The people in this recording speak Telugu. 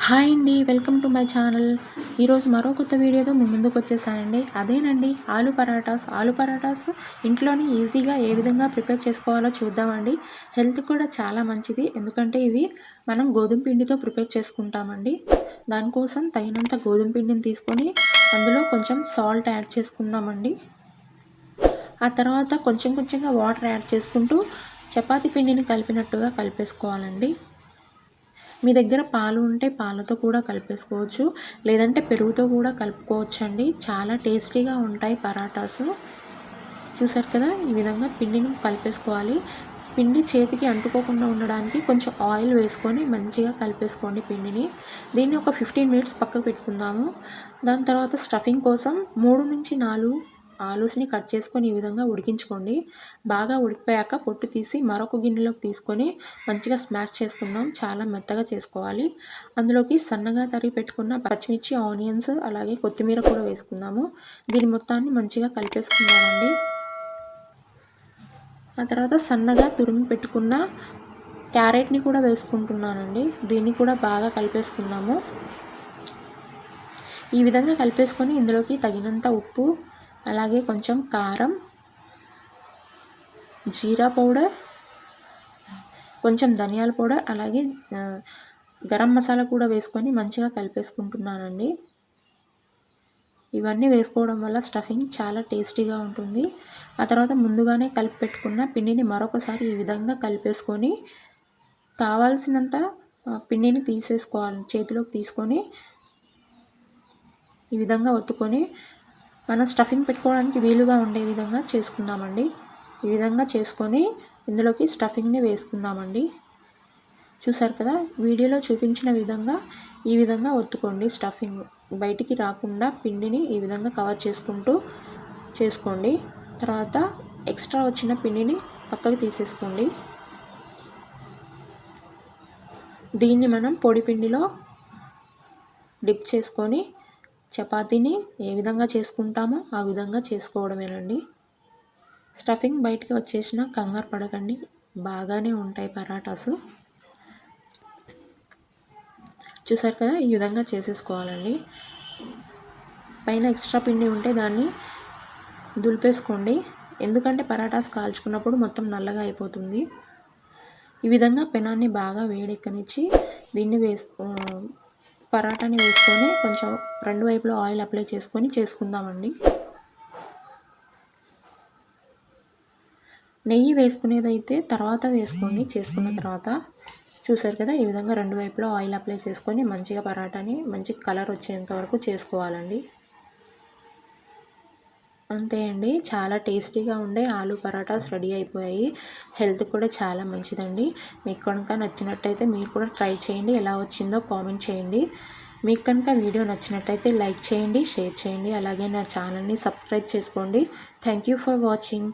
హాయ్ అండి, వెల్కమ్ టు మై ఛానల్. ఈరోజు మరో కొత్త వీడియోతో మీ ముందుకు వచ్చేసానండి. అదేనండి ఆలు పరాటాస్ ఇంట్లోనే ఈజీగా ఏ విధంగా ప్రిపేర్ చేసుకోవాలో చూద్దామండి. హెల్త్ కూడా చాలా మంచిది, ఎందుకంటే ఇవి మనం గోధుమ పిండితో ప్రిపేర్ చేసుకుంటామండి. దానికోసం తగినంత గోధుమ పిండిని తీసుకొని అందులో కొంచెం సాల్ట్ యాడ్ చేసుకుందామండి. ఆ తర్వాత కొంచెంగా వాటర్ యాడ్ చేసుకుంటూ చపాతీ పిండిని కలిపినట్టుగా కలిపేసుకోవాలండి. మీ దగ్గర పాలు ఉంటే పాలతో కూడా కలిపేసుకోవచ్చు, లేదంటే పెరుగుతో కూడా కలుపుకోవచ్చు అండి. చాలా టేస్టీగా ఉంటాయి పరాటాసు. చూసారు కదా, ఈ విధంగా పిండిని కలిపేసుకోవాలి. పిండి చేతికి అంటుకోకుండా ఉండడానికి కొంచెం ఆయిల్ వేసుకొని మంచిగా కలిపేసుకోండి పిండిని. దీన్ని ఒక 15 మినిట్స్ పక్కకు పెట్టుకుందాము. దాని తర్వాత స్టఫింగ్ కోసం 3 నుంచి 4 ఆలూస్ని కట్ చేసుకొని ఈ విధంగా ఉడికించుకోండి. బాగా ఉడికిపోయాక పొట్టు తీసి మరొక గిన్నెలోకి తీసుకొని మంచిగా స్మాష్ చేసుకుందాం. చాలా మెత్తగా చేసుకోవాలి. అందులోకి సన్నగా తరిగి పెట్టుకున్న పచ్చిమిర్చి, ఆనియన్స్ అలాగే కొత్తిమీర కూడా వేసుకుందాము. దీని మొత్తాన్ని మంచిగా కలిపేసుకుందామండి. ఆ తర్వాత సన్నగా తురిమి పెట్టుకున్న క్యారెట్ని కూడా వేసుకుంటున్నానండి. దీన్ని కూడా బాగా కలిపేసుకుందాము. ఈ విధంగా కలిపేసుకొని ఇందులోకి తగినంత ఉప్పు, అలాగే కొంచెం కారం, జీరా పౌడర్, కొంచెం ధనియాల పౌడర్, అలాగే గరం మసాలా కూడా వేసుకొని మంచిగా కలిపేసుకుంటున్నానండి. ఇవన్నీ వేసుకోవడం వల్ల స్టఫింగ్ చాలా టేస్టీగా ఉంటుంది. ఆ తర్వాత ముందుగానే కలిపి పెట్టుకున్న పిండిని మరొకసారి ఈ విధంగా కలిపేసుకొని కావాల్సినంత పిండిని తీసేసుకోవాలి. చేతిలోకి తీసుకొని ఈ విధంగా ఒత్తుకొని మనం స్టఫింగ్ పెట్టుకోవడానికి వీలుగా ఉండే విధంగా చేసుకుందామండి. ఈ విధంగా చేసుకొని ఇందులోకి స్టఫింగ్ని వేసుకుందామండి. చూసారు కదా, వీడియోలో చూపించిన విధంగా ఈ విధంగా ఒత్తుకోండి. స్టఫింగ్ బయటికి రాకుండా పిండిని ఈ విధంగా కవర్ చేసుకుంటూ చేసుకోండి. తర్వాత ఎక్స్ట్రా వచ్చిన పిండిని పక్కకు తీసేసుకోండి. దీన్ని మనం పొడి పిండిలో డిప్ చేసుకొని చపాతీని ఏ విధంగా చేసుకుంటామో ఆ విధంగా చేసుకోవడమేనండి. స్టఫింగ్ బయటికి వచ్చేసిన కంగారు పడకండి, బాగానే ఉంటాయి పరాటాసు. చూసారు కదా, ఈ విధంగా చేసేసుకోవాలండి. పైన ఎక్స్ట్రా పిండి ఉంటే దాన్ని దులిపేసుకోండి, ఎందుకంటే పరాటాస్ కాల్చుకున్నప్పుడు మొత్తం నల్లగా అయిపోతుంది. ఈ విధంగా పెనాన్ని బాగా వేడెక్కనిచ్చి దీన్ని పరాటాని వేసుకొని కొంచెం రెండు వైపులో ఆయిల్ అప్లై చేసుకొని చేసుకుందామండి. నెయ్యి వేసుకునేదైతే తర్వాత వేసుకోండి, చేసుకున్న తర్వాత. చూసారు కదా, ఈ విధంగా రెండు వైపులో ఆయిల్ అప్లై చేసుకొని మంచిగా పరాటాని మంచి కలర్ వచ్చేంత వరకు చేసుకోవాలండి. అంతే అండి, చాలా టేస్టీగా ఉండే ఆలు పరాటాస్ రెడీ అయిపోయాయి. హెల్త్ కూడా చాలా మంచిదండి. మీకు కనుక నచ్చినట్టయితే మీరు కూడా ట్రై చేయండి. ఎలా వచ్చిందో కామెంట్ చేయండి. మీకు కనుక వీడియో నచ్చినట్టయితే లైక్ చేయండి, షేర్ చేయండి, అలాగే నా ఛానల్ని సబ్స్క్రైబ్ చేసుకోండి. Thank you for watching.